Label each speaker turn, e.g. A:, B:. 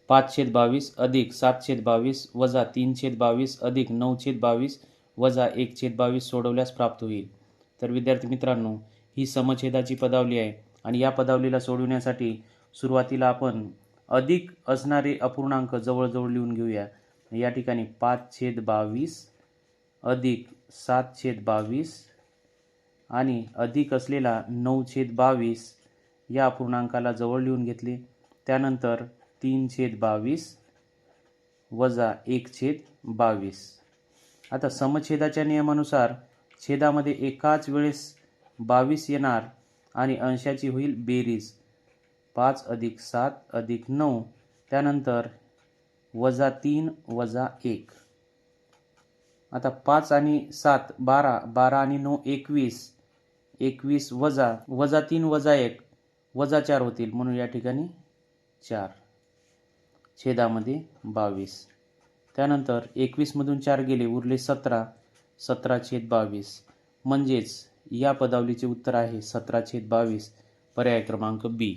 A: 5/22 अधिक 7/22 वजा 3/22 अधिक 9/22 वजा 1/22 सोडवल्यास प्राप्त होईल. तर विद्यार्थी मित्रांनो, ही समछेदाची पदावली आहे आणि या पदावलीला सोडवण्यासाठी सुरुवातीला आपण अधिक असणारे अपूर्णांक जवळजवळ लिहून घेऊया. या ठिकाणी 5/22 अधिक 7/22 आणि अधिक असलेला 9/22 या अपूर्णांकाला जवळ लिहून घेतले. त्यानंतर 3/22 वजा 1/22. आता समछेदाच्या नियमानुसार छेदामध्ये एकाच वेळेस 22 येणार आणि अंशाची होईल बेरीज. 5 अधिक 7 अधिक 9 त्यानंतर वजा 3 वजा 1. आता 5 आणि 7 12, 12 आणि 9 21, 21 वजा 3 वजा 1 वजा 4 होतील, म्हणून या ठिकाणी 4. छेदामध्ये 22. त्यानंतर 21 मधून 4 गेले, उरले 17, 17/22. म्हणजेच या पदावलीचे उत्तर आहे 17/22, पर्याय क्रमांक बी.